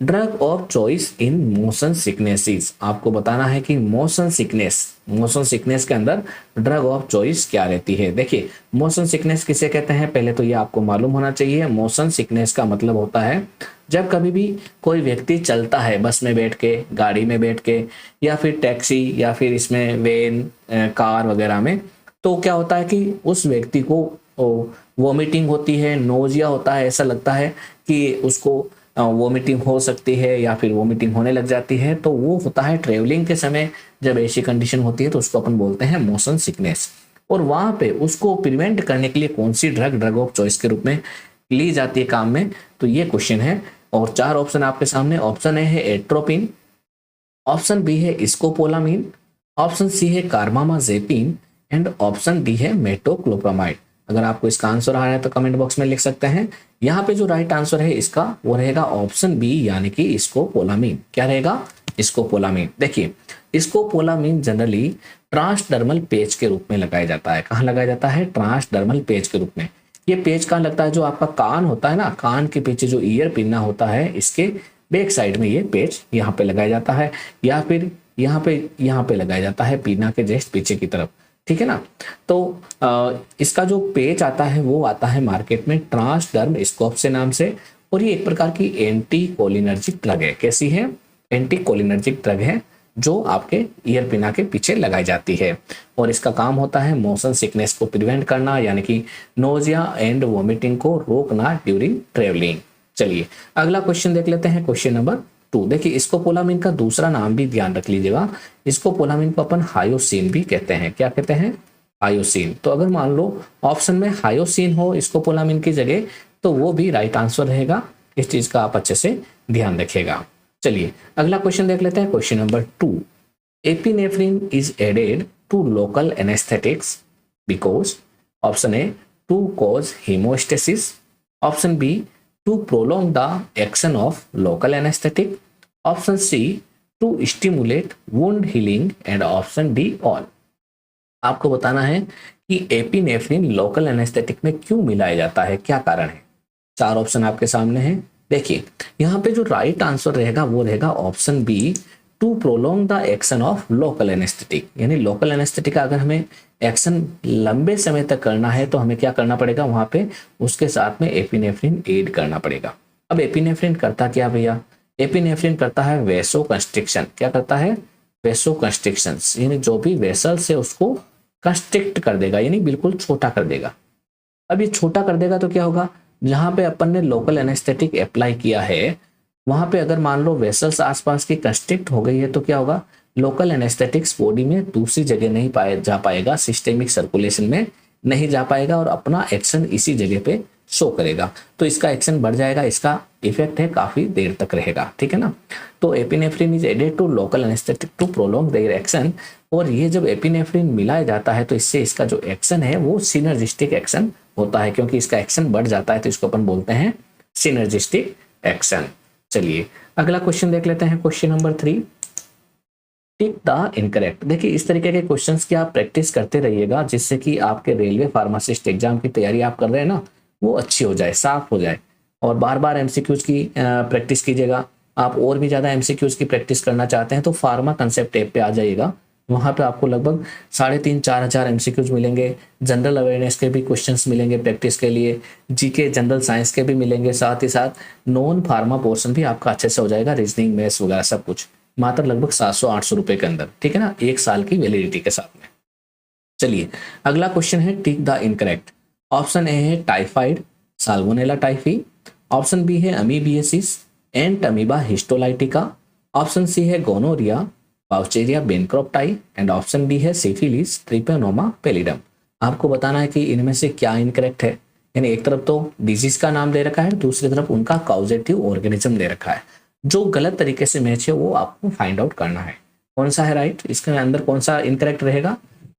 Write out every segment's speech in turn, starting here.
Drug of choice in motion sicknesses, आपको बताना है कि मोशन सिकनेस के अंदर ड्रग ऑफ चॉइस क्या रहती है। देखिए मोशन सिकनेस किसे कहते हैं, पहले तो ये आपको मालूम होना चाहिए। मोशन सिकनेस का मतलब होता है जब कभी भी कोई व्यक्ति चलता है, बस में बैठ के, गाड़ी में बैठ के, या फिर टैक्सी, या फिर इसमें वैन, कार वगैरह में, तो क्या होता है कि उस व्यक्ति को वॉमिटिंग होती है, नोजिया होता है, ऐसा लगता है कि उसको वॉमिटिंग हो सकती है या फिर वॉमिटिंग होने लग जाती है। तो वो होता है ट्रेवलिंग के समय, जब ऐसी कंडीशन होती है तो उसको अपन बोलते हैं मोशन सिकनेस। और वहां पे उसको प्रिवेंट करने के लिए कौन सी ड्रग ऑफ चॉइस के रूप में ली जाती है काम में, तो ये क्वेश्चन है। और 4 ऑप्शन आपके सामने। ऑप्शन ए है एट्रोपिन, ऑप्शन बी है स्कोपोलामिन, ऑप्शन सी है कार्बामाजेपिन एंड ऑप्शन डी है मेटोक्लोप्रामाइड। अगर आपको इसका आंसर आ रहा है तो कमेंट बॉक्स में लिख सकते हैं। यहाँ पे जो राइट आंसर है इसका वो रहेगा ऑप्शन बी, यानी कि स्कोपोलामिन। क्या रहेगा? स्कोपोलामिन। देखिए स्कोपोलामिन जनरली ट्रांसडर्मल पेज के रूप में लगाया जाता है। कहाँ लगाया जाता है? ट्रांसडर्मल पेज के रूप में। ये पेज कहाँ लगता है? जो आपका कान होता है ना, कान के पीछे जो ईयर पिन्ना होता है, इसके बैक साइड में ये पेज यहाँ पे लगाया जाता है, या फिर यहाँ पे लगाया जाता है पिन्ना के जस्ट पीछे की तरफ। ठीक है ना? तो इसका जो पेज आता है वो आता है मार्केट में ट्रांसडर्म स्कोप से नाम से, और ये एक प्रकार की एंटी कोलिनर्जिक ड्रग है। कैसी है? एंटी कोलिनर्जिक ड्रग है, जो आपके ईयर पिना के पीछे लगाई जाती है। और इसका काम होता है मोशन सिकनेस को प्रिवेंट करना, यानी कि नोजिया एंड वॉमिटिंग को रोकना ड्यूरिंग ट्रेवलिंग। चलिए अगला क्वेश्चन देख लेते हैं, क्वेश्चन नंबर 2। देखिए स्कोपोलामिन का दूसरा नाम भी ध्यान रख लीजिएगा। स्कोपोलामिन को अपन हायोसिन भी कहते हैं। क्या कहते हैं? हायोसिन। तो अगर मान लो ऑप्शन में हायोसिन हो स्कोपोलामिन की जगह, तो वो भी राइट आंसर रहेगा। इस चीज का आप अच्छे से ध्यान रखिएगा। चलिए अगला क्वेश्चन देख लेते हैं, question number 2। Epinephrine is added to local anaesthetics because, option A to cause haemostasis, option B to prolong the action of local anaesthetic, option C to stimulate wound healing and option D all. आपको बताना है कि epinephrine local anaesthetic में क्यों मिलाया जाता है, क्या कारण है। 4 ऑप्शन आपके सामने हैं। देखिए यहाँ पे जो राइट आंसर रहेगा वो रहेगा option B, to prolong the action of local anaesthetic. यानी लोकल एनेस्थेटिक का अगर हमें एक्शन लंबे समय तक करना है तो हमें क्या करना पड़ेगा, वहां पे उसके साथ में एपिनेफ्रिन ऐड करना पड़ेगा। अब एपिनेफ्रिन करता क्या भैया? एपिनेफ्रिन करता है वेसो कंस्ट्रिक्शन। क्या करता है? वेसो कंस्ट्रिक्शन, यानी जो भी वेसल्स है उसको कंस्ट्रिक्ट कर देगा, यानी बिल्कुल छोटा कर देगा। अब ये छोटा कर देगा तो क्या होगा, जहां पे अपन ने लोकल एनेस्थेटिक अप्लाई किया है वहां पे अगर मान लो वेसल्स आसपास की कंस्ट्रिक्ट हो गई है तो क्या होगा, लोकल एनेस्थेटिक्स बॉडी में दूसरी जगह नहीं जा पाएगा, सिस्टेमिक सर्कुलेशन में नहीं जा पाएगा और अपना एक्शन इसी जगह पे शो करेगा। तो इसका एक्शन बढ़ जाएगा, इसका इफेक्ट है काफी देर तक रहेगा। ठीक है ना? तो epinephrine is added to local anaesthetic to prolong their action. और ये जब एपिनेफ्रिन मिलाया जाता है तो इससे इसका जो एक्शन है वो सिनर्जिस्टिक एक्शन होता है, क्योंकि इसका एक्शन बढ़ जाता है तो इसको अपन बोलते हैं सिनर्जिस्टिक एक्शन। चलिए अगला क्वेश्चन देख लेते हैं, question number 3। Tick the incorrect. देखिए इस तरीके के क्वेश्चंस की आप प्रैक्टिस करते रहिएगा, जिससे कि आपके रेलवे फार्मासिस्ट एग्जाम की तैयारी आप कर रहे हैं ना, वो अच्छी हो जाए, साफ हो जाए। और बार बार एमसीक्यूज की प्रैक्टिस कीजिएगा। आप और भी ज्यादा एमसीक्यूज की प्रैक्टिस करना चाहते हैं तो फार्मा कंसेप्ट ऐप पे आ जाइएगा। वहां पे आपको लगभग 3,500-4,000 हजार एमसीक्यूज मिलेंगे। जनरल अवेयरनेस के भी क्वेश्चंस मिलेंगे प्रैक्टिस के लिए, जीके जनरल साइंस के भी मिलेंगे, साथ ही साथ नॉन फार्मा पोर्शन भी आपका अच्छे से हो जाएगा, रीजनिंग मैथ्स वगैरह सब कुछ, मात्र लगभग 700-800 रुपए के अंदर। ठीक है ना? 1 साल की वैलिडिटी के साथ में। चलिए अगला क्वेश्चन है tick the incorrect. Option A है typhoid Salmonella typhi, option B है amoebiasis and amoeba histolytica, option C है gonorrhoea Wuchereria bancrofti and option D है सिफिलिस ट्रिपेनोमा पेलिडम। आपको बताना है कि इनमें से क्या इनकरेक्ट है। यानी एक तरफ तो डिजीज का नाम दे रखा है, दूसरी तरफ उनका कॉजेटिव ऑर्गेनिज्म दे रखा है। जो गलत तरीके से मैच है वो आपको फाइंड आउट करना है, कौन सा है राइट, इसके अंदर कौन सा इनकरेक्ट रहेगा।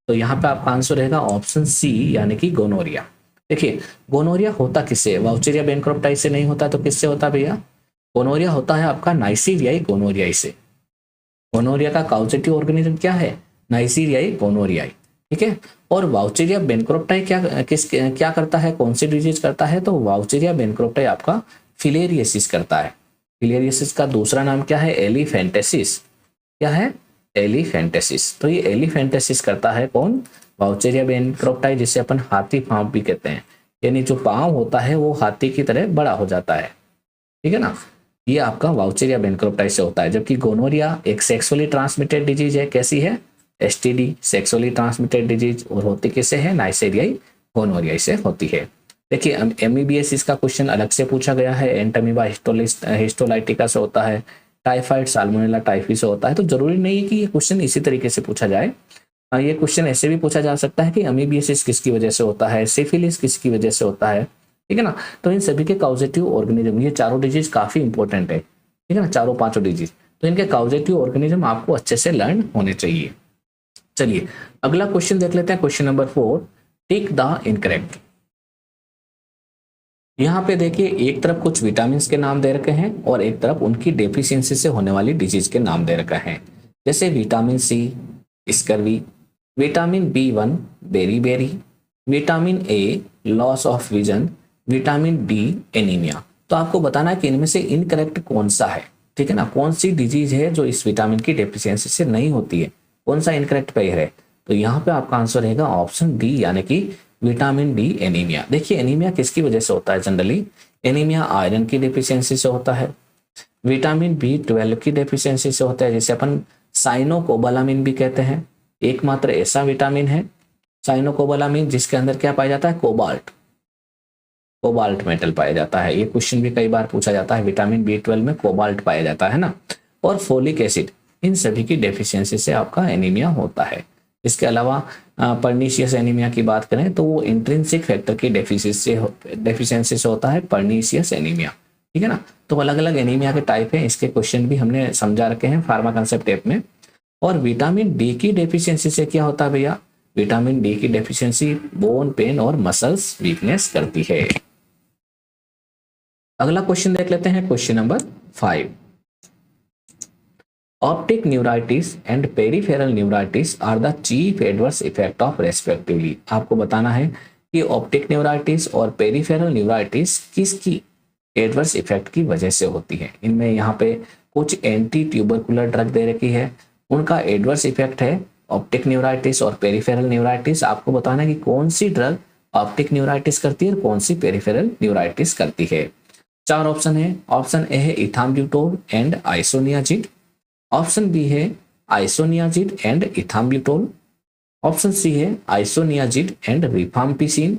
तो यहाँ पे आपका आंसर रहेगा ऑप्शन सी, यानी कि गोनोरिया। देखिए गोनोरिया होता किससे? वाउचेरिया बेनक्रॉप्टाई से नहीं होता तो किससे होता भैया? गोनोरिया होता है आपका नाइसीरियाई गोनोरियाई से। गोनोरिया का कॉजेटिव ऑर्गेनिज्म क्या है? नाइसीरियाई गोनोरियाई। ठीक है? और वाउचेरिया बेनक्रॉप्टाई क्या करता है, कौन सी डिजीज करता है? तो वाउचेरिया बेनक्रॉप्टाई आपका फिलेरियसिस करता है। फिलियरियोसिस का दूसरा नाम क्या है? एलिफेंटेसिस। क्या है? एलिफेंटेसिस। तो ये एलिफेंटेसिस करता है कौन? वाउचेरिया बेनिक्रोप्टाई, जिसे अपन हाथी पाँव भी कहते हैं, यानी जो पाँव होता है वो हाथी की तरह बड़ा हो जाता है, ठीक है ना। ये आपका वाउचेरिया बेनिक्रोप्टाई से होता है। जबकि गोनोरिया एक सेक्सुअली ट्रांसमिटेड डिजीज है। कैसी है? एसटीडी, सेक्सुअली ट्रांसमिटेड डिजीज, और होती किससे है? नाइसेरियाई गोनोरिया से होती है। देखिए एमईबीएस इसका क्वेश्चन अलग से पूछा गया है। एंटमीबा हिस्टोलाइटिका से होता है, टाइफाइड साल्मोनेला टाइफी से होता है। तो जरूरी नहीं है कि ये क्वेश्चन इसी तरीके से पूछा जाए। ये क्वेश्चन ऐसे भी पूछा जा सकता है कि अमीबियासिस किसकी वजह से होता है, सिफिलिस किसकी वजह से होता है, ठीक है ना। तो इन सभी के काउजेटिव ऑर्गेनिज्म, ये चारों डिजीज काफी इंपॉर्टेंट है, ठीक है ना, चारों पांचों डिजीज। तो इनके काउजेटिव ऑर्गेनिज्म आपको अच्छे से लर्न होने चाहिए। चलिए अगला क्वेश्चन देख लेते हैं, question number 4, tick the incorrect. यहाँ पे देखिए एक तरफ कुछ विटामिन के नाम दे रखे हैं और एक तरफ उनकी डेफिशिएंसी से होने वाली डिजीज के नाम दे रखे हैं। जैसे vitamin C scurvy, vitamin B1 beriberi, vitamin A loss of vision, vitamin D anaemia. तो आपको बताना है कि इनमें से इनकरेक्ट कौन सा है, ठीक है ना, कौन सी डिजीज है जो इस विटामिन की डेफिशिएंसी से नहीं होती है, कौन सा इनकरेक्ट पेयर है। तो यहाँ पे आपका आंसर रहेगा ऑप्शन डी, यानी कि विटामिन डी एनीमिया। देखिए एनीमिया किसकी वजह से होता है? जनरली एनीमिया आयरन की डेफिशिएंसी से होता है, विटामिन B12 की डेफिशिएंसी से होता है, जिसे अपन साइनोकोबालामिन भी कहते हैं। एकमात्र ऐसा विटामिन है साइनोकोबालामिन जिसके अंदर क्या पाया जाता है? कोबाल्ट मेटल पाया जाता है। ये क्वेश्चन भी कई बार पूछा जाता है, विटामिन B12 में कोबाल्ट पाया जाता है ना। और फोलिक एसिड, इन सभी की डेफिशिएंसी से आपका एनीमिया होता है। इसके अलावा पर्नीशियस एनीमिया की बात करें तो वो इंट्रिंसिक फैक्टर की डेफिशिएंसी से होता है, पर्नीशियस एनीमिया, ठीक है ना। तो अलग अलग एनीमिया के टाइप है, इसके क्वेश्चन भी हमने समझा रखे हैं फार्मा कंसेप्ट ऐप में। और विटामिन डी की डेफिशिएंसी से क्या होता है भैया? विटामिन डी की डेफिशिएंसी बोन पेन और मसल्स वीकनेस करती है। अगला क्वेश्चन देख लेते हैं, question number 5। Optic neuritis and peripheral neuritis are the chief adverse effect of respectively. आपको बताना है कि ऑप्टिक न्यूराइटिस और पेरिफेरल न्यूराइटिस किसकी एडवर्स इफेक्ट की वजह से होती है। इनमें यहाँ पे कुछ एंटी ट्यूबरकुलर ड्रग दे रखी है, उनका एडवर्स इफेक्ट है ऑप्टिक न्यूराइटिस और पेरिफेरल न्यूराइटिस। आपको बताना है कि कौन सी ड्रग ऑप्टिक न्यूराइटिस करती है और कौन सी पेरिफेरल न्यूराइटिस करती है। 4 ऑप्शन है। ऑप्शन ए है इथाम्ब्यूटोल एंड आइसोनियाजिड, ऑप्शन बी है आइसोनियाजिड एंड इथाम्ब्यूटोल, ऑप्शन सी है isoniazid and rifampicin,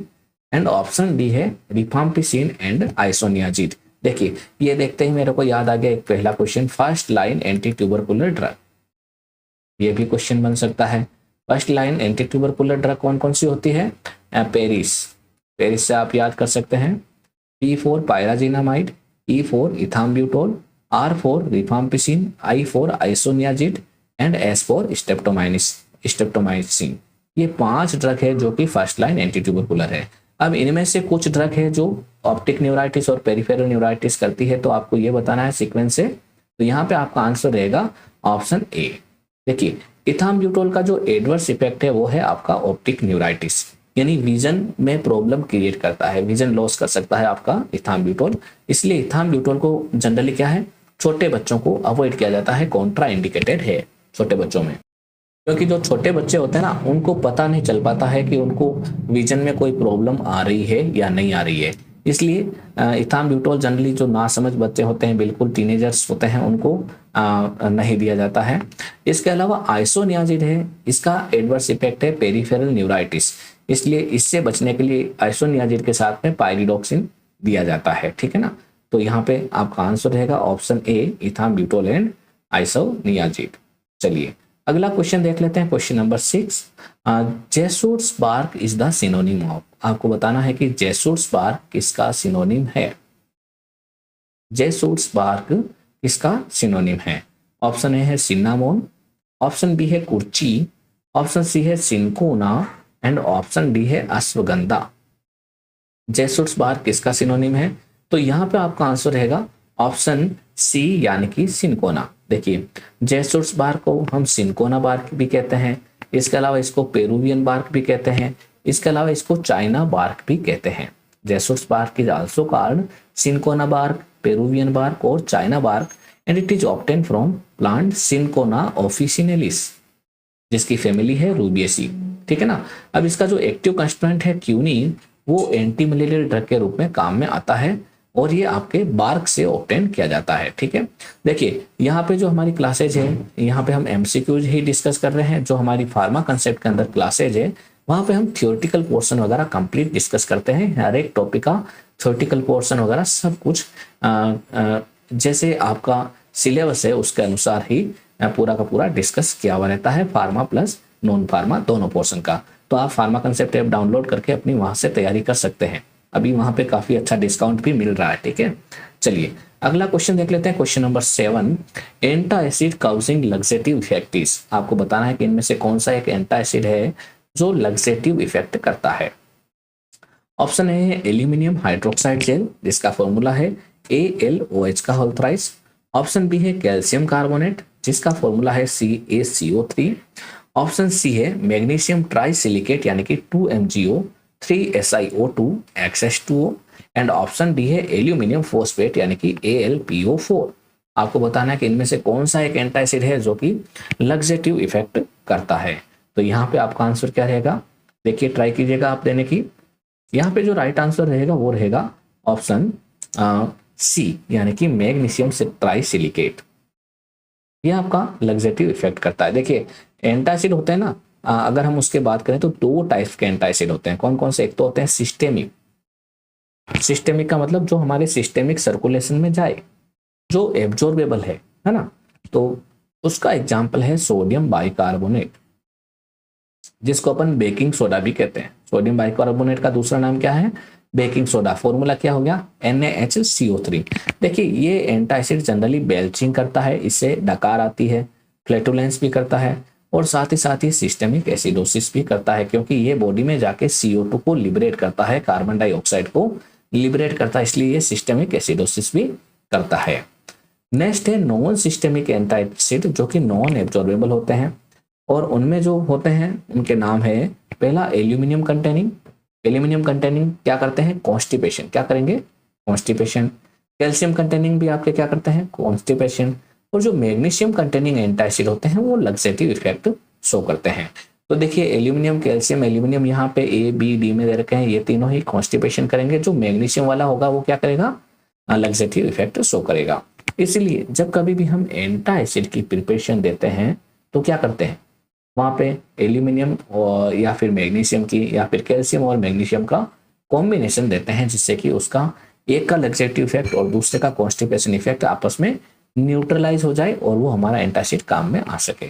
and option D है रिफाम्पिसिन एंड आइसोनियाजिड। देखिए ये देखते ही मेरे को याद आ गया एक पहला question, first line anti tubercular drug. ये भी क्वेश्चन बन सकता है, first line anti tubercular drug कौन कौन सी होती है? पेरिस से आप याद कर सकते हैं, P4 pyrazinamide, E4 इथाम्ब्यूटोल, R4 rifampicin, I4 isoniazid and S4 streptomycin. ये 5 ड्रग है जो कि फर्स्ट लाइन एंटी ट्यूबरकुलर है। अब इनमें से कुछ ड्रग है जो ऑप्टिक न्यूराइटिस और पेरिफेरल न्यूराइटिस करती है, तो आपको ये बताना है सीक्वेंस से। तो यहाँ पे आपका आंसर रहेगा ऑप्शन ए। देखिए इथाम्ब्यूटोल का जो एडवर्स इफेक्ट है वो है आपका ऑप्टिक न्यूराइटिस, यानी विजन में प्रॉब्लम क्रिएट करता है, विजन लॉस कर सकता है आपका इथाम्ब्यूटोल। इसलिए इथाम्ब्यूटोल को जनरली क्या है, छोटे बच्चों को अवॉइड किया जाता है, कॉन्ट्रा इंडिकेटेड है छोटे बच्चों में, क्योंकि जो छोटे बच्चे होते हैं ना उनको पता नहीं चल पाता है कि उनको विजन में कोई प्रॉब्लम आ रही है या नहीं आ रही है। इसलिए इथाम्ब्यूटोल जनरली जो नासमझ बच्चे होते हैं, बिल्कुल टीनेजर्स होते हैं, उनको नहीं दिया जाता है। इसके अलावा आइसोनियाजिड है, इसका एडवर्स इफेक्ट है पेरिफेरल न्यूराइटिस, इसलिए इससे बचने के लिए आइसोनियाजिड के साथ में पायरिडॉक्सिन दिया जाता है, ठीक है ना। तो यहाँ पे आपका आंसर रहेगा option A ethambutol and isoniazid. चलिए अगला क्वेश्चन देख लेते हैं, question number 6। Jesuit's bark is the synonym of. आपको बताना है कि जेसुर्स बार्क किसका सिनोनिम है। जेसुर्स बार्क किसका सिनोनिम है? ऑप्शन ए है सिन्नामोन, ऑप्शन बी है कुर्ची, ऑप्शन सी है सिनकोना एंड ऑप्शन डी है अश्वगंधा। जेसुर्स बार्क किसका सिनोनिम है? तो यहाँ पे आपका आंसर रहेगा ऑप्शन सी, यानी कि सिनकोना। देखिए जेसुर्स बार्क को हम सिनकोना बार्क भी कहते हैं, इसके अलावा इसको पेरुवियन बार्क भी कहते हैं, इसके अलावा इसको चाइना बार्क भी कहते हैं। Jesuit's bark is also called cinchona bark, Peruvian bark और China bark and it is obtain from plant cinchona officinalis, जिसकी फैमिली है रूबिएसी। ठीक है ना। अब इसका जो एक्टिव कंस्टिट्यूएंट है क्यूनिन, वो एंटी मलेरियल ड्रग के रूप में काम में आता है और ये आपके बार्क से ऑब्टेन किया जाता है। ठीक है। देखिए यहाँ पे जो हमारी क्लासेज है, यहाँ पे हम एमसीक्यूज ही डिस्कस कर रहे हैं। जो हमारी फार्मा कंसेप्ट के अंदर क्लासेज है वहाँ पे हम थियोरटिकल पोर्शन वगैरह कंप्लीट डिस्कस करते हैं। हर एक टॉपिक का थियोरटिकल पोर्शन वगैरह सब कुछ जैसे आपका सिलेबस है उसके अनुसार ही पूरा का पूरा डिस्कस किया हुआ रहता है, फार्मा प्लस नॉन फार्मा दोनों पोर्शन का। तो आप फार्मा कंसेप्ट ऐप डाउनलोड करके अपनी वहां से तैयारी कर सकते हैं। अभी वहां पे काफी अच्छा डिस्काउंट भी मिल रहा है। ठीक है। चलिए अगला क्वेश्चन देख लेते हैं। Question number 7, antacid causing laxative effective. आपको बताना है कि इनमें से कौन सा एक एंटा एसिड है जो लग्जेटिव इफेक्ट करता है। ऑप्शन ए है एल्यूमिनियम हाइड्रोक्साइड जेल, जिसका फॉर्मूला है AlOH का होल थ्राइस। ऑप्शन बी है कैल्शियम कार्बोनेट, जिसका फॉर्मूला है CaCO3। ऑप्शन सी है मैग्नीशियम ट्राइसिलिकेट यानी कि 2MgO 3SiO2 XH2O and option D है एल्यूमिनियम फोस्फेट यानी कि AlPO4। आपको बताना है कि इनमें से कौन सा एक एंटा एसिड है जो कि लग्जेटिव इफेक्ट करता है। तो यहाँ पे आपका आंसर क्या रहेगा, देखिए ट्राई कीजिएगा आप देने की। यहाँ पे जो राइट आंसर रहेगा वो रहेगा ऑप्शन सी यानी कि मैग्नीशियम ट्राइसिलिकेट। ये आपका लग्जेटिव इफेक्ट करता है। देखिए एंटासिड होते हैं ना, अगर हम उसके बात करें तो दो टाइप के एंटासिड होते हैं। कौन कौन से, एक तो होते हैं सिस्टेमिक। सिस्टेमिक का मतलब जो हमारे सिस्टेमिक सर्कुलेशन में जाए, जो एब्जॉर्बेबल है ना। तो उसका एग्जाम्पल है सोडियम बाइकार्बोनेट, जिसको अपन बेकिंग सोडा भी कहते हैं। सोडियम बाइकार्बोनेट का दूसरा नाम क्या है, बेकिंग सोडा। फॉर्मूला क्या हो गया, NaHCO3। देखिए ये एंटासिड जनरली बेल्चिंग करता है, इससे डकार आती है, फ्लैटुलेंस भी करता है और साथ ही सिस्टेमिक एसिडोसिस भी करता है, क्योंकि ये बॉडी में जाके CO2 को लिबरेट करता है, कार्बन डाइऑक्साइड को लिबरेट करता है, इसलिए ये सिस्टेमिक एसिडोसिस भी करता है। नेक्स्ट है नॉन सिस्टेमिक एंटासिड, जो कि नॉन एब्जॉर्बेबल होते हैं और उनमें जो होते हैं उनके नाम है, पहला एल्यूमिनियम कंटेनिंग। एल्यूमिनियम कंटेनिंग क्या करते हैं, कॉन्स्टिपेशन। क्या करेंगे, कॉन्स्टिपेशन। कैल्शियम कंटेनिंग भी आपके क्या करते हैं, कॉन्स्टिपेशन। और जो मैग्नीशियम कंटेनिंग एंटासिड होते हैं वो लग्जेटिव इफेक्ट शो करते हैं। तो देखिए एल्यूमिनियम, कैल्शियम, एल्यूमिनियम यहाँ पे A, B, D में दे रखे हैं, ये तीनों ही कॉन्स्टिपेशन करेंगे। जो मैग्नीशियम वाला होगा वो क्या करेगा, लग्जेटिव इफेक्ट शो करेगा। इसलिए जब कभी भी हम एंटा एसिड की प्रिपरेशन देते हैं तो क्या करते हैं, वहां पे एल्यूमिनियम और या फिर मैग्नीशियम की या फिर कैल्शियम और मैग्नीशियम का कॉम्बिनेशन देते हैं, जिससे कि उसका एक का लग्जेटिव इफेक्ट और दूसरे का कॉन्स्टिपेशन इफेक्ट आपस में न्यूट्रलाइज हो जाए और वो हमारा एंटासिड काम में आ सके।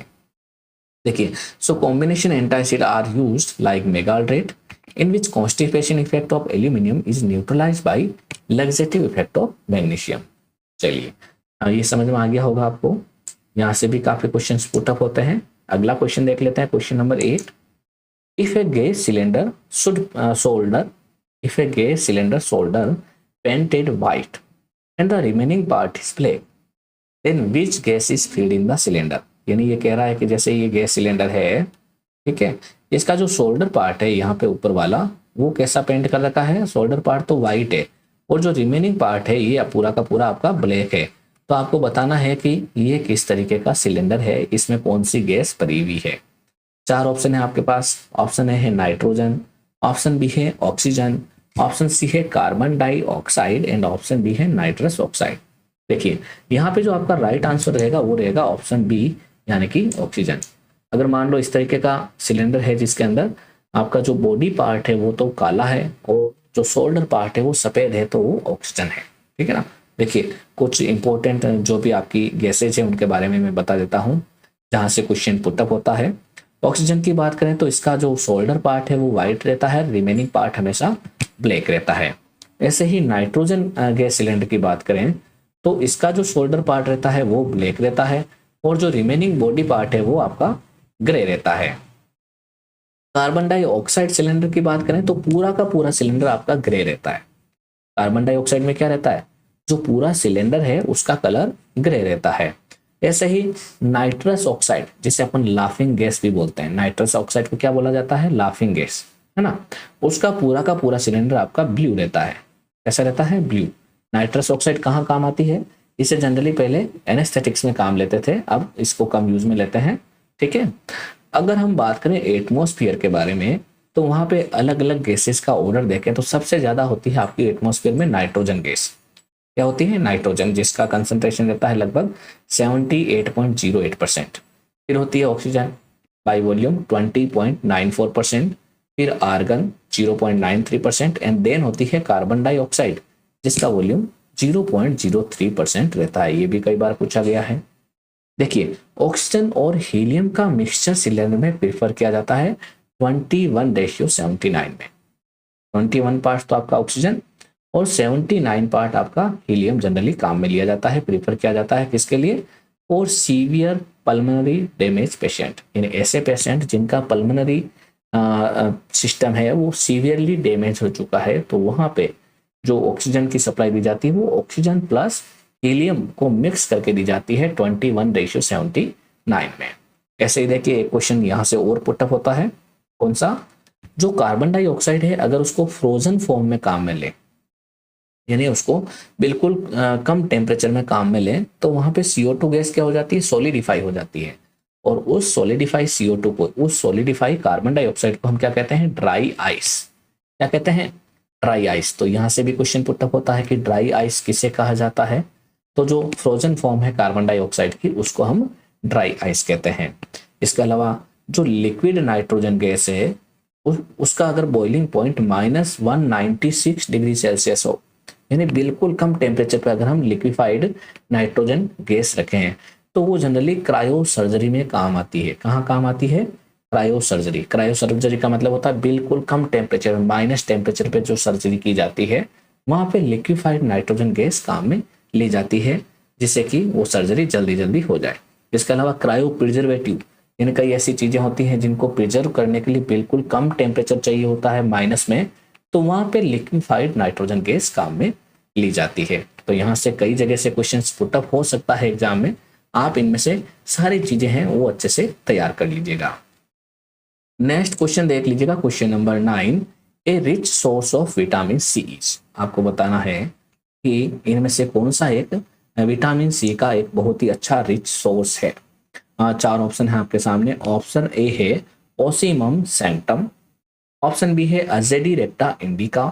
देखिए so combination antacid are used like magaldrate in which constipation effect of aluminium is neutralised by laxative effect of magnesium. चलिए ये समझ में आ गया होगा आपको। यहाँ से भी काफी क्वेश्चन पुटअप होते हैं। अगला क्वेश्चन देख लेते हैं, question number 8। If a gas cylinder should shoulder if a gas cylinder shoulder painted white and the remaining part is black, then which gas is filled in the cylinder. यानी ये कह रहा है कि जैसे ये गैस सिलेंडर है, ठीक है, इसका जो शोल्डर पार्ट है यहाँ पे ऊपर वाला वो कैसा पेंट कर रखा है, शोल्डर पार्ट तो व्हाइट है और जो रिमेनिंग पार्ट है ये पूरा का पूरा आपका ब्लैक है। तो आपको बताना है कि ये किस तरीके का सिलेंडर है, इसमें कौन सी गैस भरी हुई है। 4 ऑप्शन है आपके पास। ऑप्शन ए है नाइट्रोजन, ऑप्शन बी है ऑक्सीजन, ऑप्शन सी है carbon dioxide and option D है नाइट्रस ऑक्साइड। देखिए यहाँ पे जो आपका राइट आंसर रहेगा वो रहेगा ऑप्शन बी यानी कि ऑक्सीजन। अगर मान लो इस तरीके का सिलेंडर है जिसके अंदर आपका जो बॉडी पार्ट है वो तो काला है और जो शोल्डर पार्ट है वो सफेद है, तो वो ऑक्सीजन है। ठीक है ना। देखिए कुछ इंपॉर्टेंट जो भी आपकी गैसेज है उनके बारे में मैं बता देता हूँ जहाँ से क्वेश्चन पुटअप होता है। ऑक्सीजन की बात करें तो इसका जो शोल्डर पार्ट है वो व्हाइट रहता है, रिमेनिंग पार्ट हमेशा ब्लैक रहता है। ऐसे ही नाइट्रोजन गैस सिलेंडर की बात करें तो इसका जो शोल्डर पार्ट रहता है वो ब्लैक रहता है और जो रिमेनिंग बॉडी पार्ट है वो आपका ग्रे रहता है। कार्बन डाइऑक्साइड सिलेंडर की बात करें तो पूरा का पूरा सिलेंडर आपका ग्रे रहता है। कार्बन डाइऑक्साइड में क्या रहता है, जो पूरा सिलेंडर है उसका कलर ग्रे रहता है। ऐसे ही नाइट्रस ऑक्साइड जिसे अपन लाफिंग गैस भी बोलते हैं, नाइट्रस ऑक्साइड को क्या बोला जाता है, लाफिंग गैस, है ना। उसका पूरा का पूरा सिलेंडर आपका ब्लू रहता है। कैसा रहता है, ब्लू। नाइट्रस ऑक्साइड कहाँ काम आती है? इसे जनरली पहले एनेस्थेटिक्स में काम लेते थे, अब इसको कम यूज में लेते हैं। ठीक है। अगर हम बात करें एटमॉस्फेयर के बारे में, तो वहां पे अलग अलग गैसेस का ऑर्डर देखें तो सबसे ज्यादा होती है आपकी एटमॉस्फेयर में नाइट्रोजन गैस। क्या होती है? नाइट्रोजन, जिसका कंसंट्रेशन रहता है लगभग 78.08%। फिर होती है ऑक्सीजन बाई वॉल्यूम 20.94%, फिर आर्गन 0.93% एंड देन होती है कार्बन डाइऑक्साइड जिसका वॉल्यूम 0.03% रहता है। ये भी कई बार पूछा गया है। देखिए, ऑक्सीजन और हीलियम का मिक्सचर सिलेंडर में प्रेफर किया जाता है 21:79 में। 21 पार्ट तो आपका ऑक्सीजन और 79 पार्ट आपका हीलियम जनरली काम में लिया जाता है, प्रेफर किया जाता है। किसके लिए? और सीवियर पल्मोनरी डैमेज पेशेंट, यानी ऐसे पेशेंट जिनका पल्मोनरी सिस्टम है वो सीवियरली डैमेज हो चुका है, तो वहां पे जो ऑक्सीजन की सप्लाई दी जाती है वो ऑक्सीजन प्लस हीलियम को मिक्स करके दी जाती है 21:79 में। ऐसे ही देखिए एक क्वेश्चन यहाँ से और पुटअप होता है। कौन सा? जो कार्बन डाइऑक्साइड है अगर उसको फ्रोजन फॉर्म में काम में ले, यानी उसको बिल्कुल कम टेम्परेचर में काम में लें, तो वहां पे CO2 गैस क्या हो जाती है? सॉलिडिफाई हो जाती है। और उस सॉलिडिफाई CO2 को, उस सॉलिडिफाई कार्बन डाइऑक्साइड को हम क्या कहते हैं? Dry ice. क्या कहते हैं? Dry ice. तो यहां से भी क्वेश्चन पुटअप होता है कि ड्राई आइस किसे कहा जाता है? तो जो फ्रोजन फॉर्म है कार्बन डाइऑक्साइड की उसको हम ड्राई आइस कहते हैं। इसके अलावा जो लिक्विड नाइट्रोजन गैस है उसका अगर बॉइलिंग पॉइंट -196 डिग्री सेल्सियस हो, यानी बिल्कुल कम टेम्परेचर पे अगर हम लिक्विफाइड नाइट्रोजन गैस रखे हैं, तो वो जनरली क्रायो सर्जरी में काम आती है। कहाँ काम आती है? Cryo surgery. क्रायो सर्जरी का मतलब होता है बिल्कुल कम टेम्परेचर, माइनस टेम्परेचर पे जो सर्जरी की जाती है वहां पे लिक्विफाइड नाइट्रोजन गैस काम में ली जाती है, जिससे कि वो सर्जरी जल्दी जल्दी हो जाए। इसके अलावा क्रायो प्रिजर्वेटिव, यानी कई ऐसी चीजें होती हैं जिनको प्रिजर्व करने के लिए बिल्कुल कम टेम्परेचर चाहिए होता है माइनस में, तो वहां पे लिक्विफाइड नाइट्रोजन गैस काम में ली जाती है। तो यहाँ से कई जगह से क्वेश्चन पुटअप हो सकता है एग्जाम में, आप इनमें से सारी चीजें हैं वो अच्छे से तैयार कर लीजिएगा। नेक्स्ट क्वेश्चन देख लीजिएगा, question number 9, a rich source of vitamin C is. आपको बताना है कि इनमें से कौन सा एक विटामिन सी का एक बहुत ही अच्छा रिच सोर्स है। 4 ऑप्शन है आपके सामने। ऑप्शन ए है ओसीमम सैंक्टम, ऑप्शन बी है अजेडी रेप्टा इंडिका,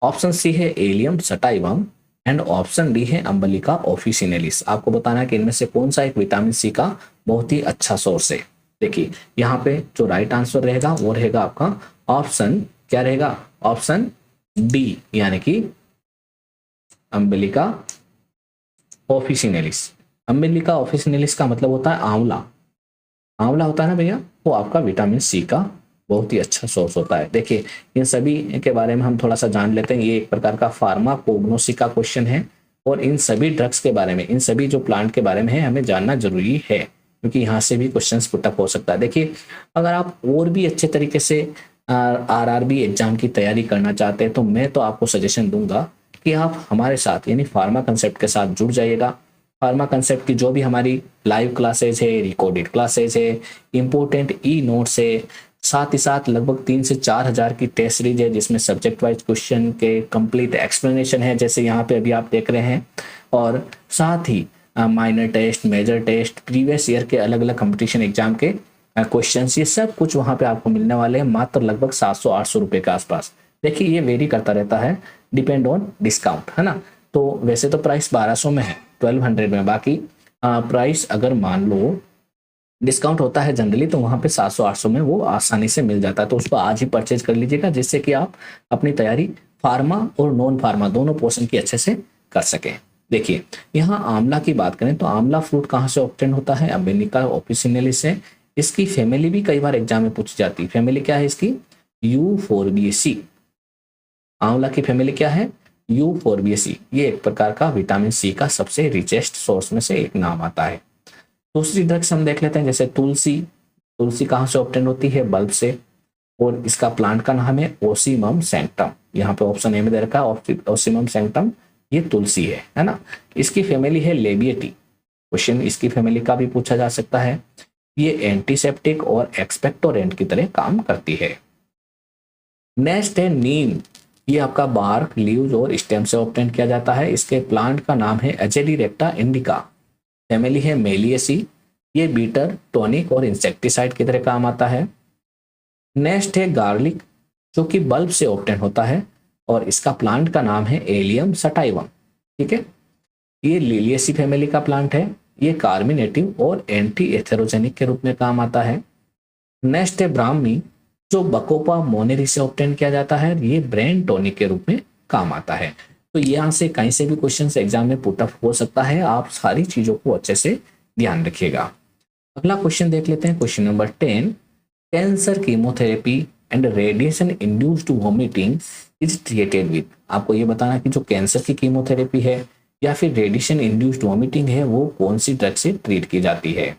ऑप्शन सी है allium sativum and option D है अम्बलिका ऑफिसिनेलिस। आपको बताना है कि इनमें से कौन सा एक विटामिन सी का बहुत ही अच्छा सोर्स है। देखिए यहाँ पे जो राइट आंसर रहेगा वो रहेगा आपका ऑप्शन, क्या रहेगा? ऑप्शन डी, यानी कि अम्बलिका ऑफिसिनेलिस। अम्बलिका ऑफिसिनेलिस का मतलब होता है आंवला। आंवला होता है ना भैया, वो आपका विटामिन सी का बहुत ही अच्छा सोर्स होता है। देखिए इन सभी के बारे में हम थोड़ा सा जान लेते हैं। ये एक प्रकार का फार्माकोग्नोसी का क्वेश्चन है और इन सभी ड्रग्स के बारे में, इन सभी जो प्लांट के बारे में है हमें जानना जरूरी है, क्योंकि यहाँ से भी क्वेश्चन पुटअप हो सकता है। देखिए अगर आप और भी अच्छे तरीके से RRB एग्जाम की तैयारी करना चाहते हैं तो मैं तो आपको सजेशन दूंगा कि आप हमारे साथ यानी फार्मा कंसेप्ट के साथ जुड़ जाइएगा। फार्मा कंसेप्ट की जो भी हमारी लाइव क्लासेज है, रिकॉर्डेड क्लासेज है, इंपोर्टेंट नोट्स है, साथ ही साथ लगभग 3 से 4 हज़ार की टेस्ट सीरीज है जिसमें सब्जेक्ट वाइज क्वेश्चन के कंप्लीट एक्सप्लेनेशन है, जैसे यहाँ पे अभी आप देख रहे हैं। और साथ ही minor test, major test, previous year के अलग अलग कंपटीशन एग्जाम के क्वेश्चंस, ये सब कुछ वहाँ पे आपको मिलने वाले हैं मात्र लगभग 700-800 रुपये के आसपास। देखिए ये वेरी करता रहता है, डिपेंड ऑन डिस्काउंट, है ना। तो वैसे तो प्राइस 1200 में है, 1200 में, बाकी प्राइस अगर मान लो डिस्काउंट होता है जनरली तो वहाँ पे 700-800 में वो आसानी से मिल जाता है। तो उसको आज ही परचेज कर लीजिएगा, जिससे कि आप अपनी तैयारी फार्मा और नॉन फार्मा दोनों पोर्शन की अच्छे से कर सकें। देखिए यहाँ आंवला की बात करें तो आंवला फ्रूट कहाँ से ऑब्टेन होता है? अम्बलिका ऑफिसिनेलिस से। इसकी फैमिली भी कई बार एग्जाम में पूछी जाती है। फैमिली क्या है इसकी? यूफोर्बिएसी। आंवला की फैमिली क्या है? यूफोर्बिएसी। ये एक प्रकार का विटामिन सी का सबसे रिचेस्ट सोर्स में से एक नाम आता है। दूसरी ड्रग्स हम देख लेते हैं, जैसे तुलसी। तुलसी कहाँ से ऑब्टेन होती है? बल्ब से, और इसका प्लांट का नाम है ओसीमम सैंक्टम। यहाँ पे ऑप्शन ए में दे रखा है ओसीमम सैंक्टम, ये तुलसी है ना। इसकी फैमिली है लेबिएटी। क्वेश्चन इसकी फैमिली का भी पूछा जा सकता है। ये एंटीसेप्टिक और एक्सपेक्टोरेंट की तरह काम करती है। नेक्स्ट है नीम। ये आपका बार्क, लीव्स और स्टेम से ऑब्टेन किया जाता है। इसके प्लांट का नाम है एजेडिरेक्टा इंडिका, फैमिली है मेलिएसी। ये बीटर, टॉनिक और इंसेक्टिसाइड की तरह काम आता है। नेक्स्ट है गार्लिक, जो कि बल्ब से ऑब्टेन होता है और इसका प्लांट का नाम है एलियम सटाइवम। ठीक है, ये लिलिएसी फैमिली का प्लांट है। ये कार्मिनेटिव और एंटी एथेरोजेनिक के रूप में काम आता है। नेक्स्ट है ब्राह्मी, जो बकोपा मोनेरी से ऑब्टेन किया जाता है। ये ब्रेन टॉनिक के रूप में काम आता है। तो यहाँ से कहीं से भी क्वेश्चन एग्जाम में पुट अप हो सकता है, आप सारी चीजों को अच्छे से ध्यान रखिएगा। अगला क्वेश्चन देख लेते हैं, question number 10। Cancer chemotherapy and radiation induced vomiting is treated with. आपको ये बताना कि जो कैंसर की कीमोथेरेपी है या फिर रेडिएशन इंड्यूस्ड वॉमिटिंग है वो कौन सी ड्रग से ट्रीट की जाती है।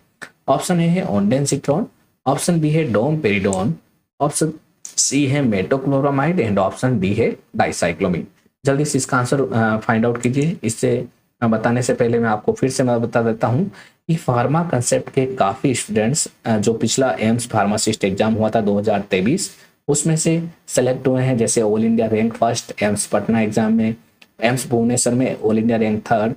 ऑप्शन ए है ऑन्डेंसिट्रॉन, ऑप्शन बी है डोमपेरिडोन, ऑप्शन सी है मेटोक्लोरामाइड एंड ऑप्शन डी है डाइसाइक्लोमिन। जल्दी से इसका आंसर फाइंड आउट कीजिए। इससे बताने से पहले मैं आपको फिर से मैं बता देता हूँ कि फार्मा कंसेप्ट के काफ़ी स्टूडेंट्स जो पिछला एम्स फार्मासिस्ट एग्जाम हुआ था 2023 उसमें से सेलेक्ट हुए हैं। जैसे all India rank first AIIMS Patna exam में, एम्स भुवनेश्वर में all India rank third,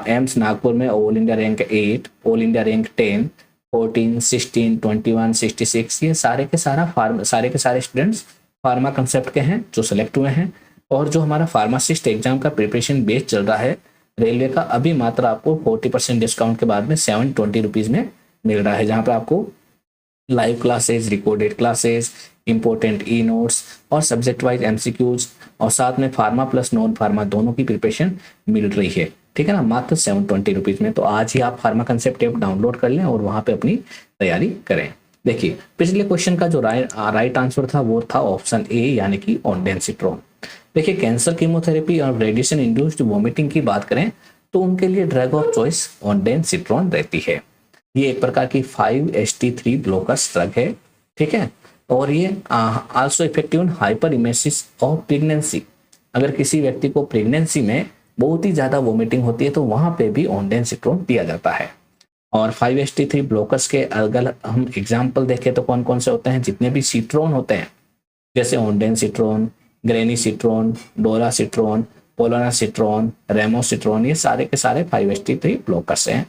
AIIMS Nagpur में all India rank 8, all India rank 10, 14, 16, 21, 66। ये सारे के सारे स्टूडेंट्स फार्मा कंसेप्ट के हैं जो सेलेक्ट हुए हैं। और जो हमारा फार्मासिस्ट एग्जाम का प्रिपरेशन बेस चल रहा है रेलवे का, अभी मात्र आपको 40% डिस्काउंट के बाद में 720 रुपीज़ में मिल रहा है, जहाँ पर आपको live classes, recorded classes, important e notes और सब्जेक्ट वाइज एमसीक्यूज और साथ में फार्मा प्लस नॉन फार्मा दोनों की प्रिपरेशन मिल रही है। ठीक है ना, मात्र 720 रुपीज़ में। तो आज ही आप फार्मा कंसेप्ट ऐप डाउनलोड कर लें और वहाँ पे अपनी तैयारी करें। देखिए पिछले क्वेश्चन का जो राइट आंसर था वो था ऑप्शन ए, यानी कि ऑन्डेंसिट्रोन। देखिए कैंसर कीमोथेरेपी और रेडिएशन इंड्यूस्ड वॉमिटिंग की बात करें तो उनके लिए ड्रग ऑफ चॉइस ऑन्डेंसिट्रोन रहती है। ये एक प्रकार की 5-HT3 ब्लॉकर्स ड्रग है। ठीक है, और ये also effective in hyperemesis of pregnancy. अगर किसी व्यक्ति को प्रेगनेंसी में बहुत ही ज़्यादा वोमिटिंग होती है तो वहाँ पे भी ऑन्डेंसिट्रोन दिया जाता है। और 5-HT3 ब्लॉकर्स के अगर हम एग्जाम्पल देखें तो कौन कौन से होते हैं, जितने भी सिट्रोन होते हैं जैसे ऑन्डेंसिट्रोन, ग्रेनिसिट्रोन, डोरासिट्रोन, पोलोनासिट्रोन, रेमोसिट्रोन, ये सारे के सारे 5-HT3 ब्लॉकर्स हैं।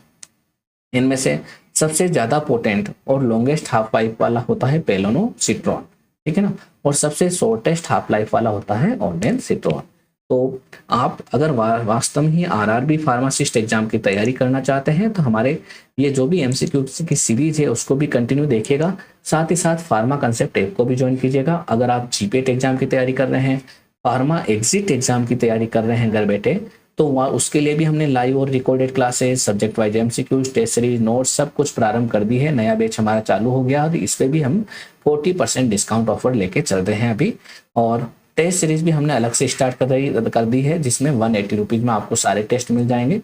इनमें से सबसे ज़्यादा पोटेंट और लॉन्गेस्ट हाफ लाइफ वाला होता है पेलोनोसिट्रोन। ठीक है ना, और सबसे शॉर्टेस्ट हाफ लाइफ वाला होता है ऑन्डेंसिट्रोन। तो आप अगर वास्तव में ही आरआरबी फार्मासिस्ट एग्जाम की तैयारी करना चाहते हैं तो हमारे ये जो भी एमसीक्यू की सीरीज है उसको भी कंटिन्यू देखिएगा, साथ ही साथ फार्मा कंसेप्ट ऐप को भी ज्वाइन कीजिएगा। अगर आप जीपेट एग्जाम की तैयारी कर रहे हैं, फार्मा एग्जिट एग्जाम की तैयारी कर रहे हैं घर बैठे, तो वहाँ उसके लिए भी हमने लाइव और recorded classes, subject wise MCQs, test series, notes सब कुछ प्रारंभ कर दी है। नया बैच हमारा चालू हो गया और इस पर भी हम 40% डिस्काउंट ऑफर लेके चल रहे हैं अभी। और टेस्ट सीरीज भी हमने अलग से स्टार्ट कर दी है जिसमें 180 रुपीज़ में आपको सारे टेस्ट मिल जाएंगे।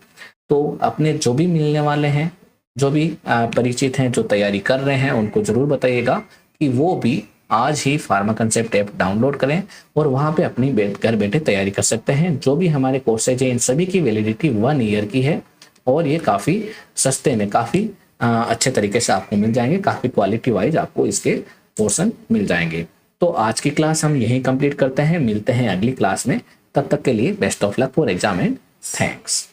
तो अपने जो भी मिलने वाले हैं, जो भी परिचित हैं, जो तैयारी कर रहे हैं, उनको जरूर बताइएगा कि वो भी आज ही फार्मा कंसेप्ट ऐप डाउनलोड करें और वहाँ पे अपनी घर बैठे तैयारी कर सकते हैं। जो भी हमारे कोर्सेज हैं इन सभी की वैलिडिटी 1 ईयर की है और ये काफ़ी सस्ते में, काफ़ी अच्छे तरीके से आपको मिल जाएंगे, काफ़ी क्वालिटी वाइज आपको इसके पोर्शन मिल जाएंगे। तो आज की क्लास हम यहीं कंप्लीट करते हैं, मिलते हैं अगली क्लास में। तब तक के लिए best of luck for exam and thanks.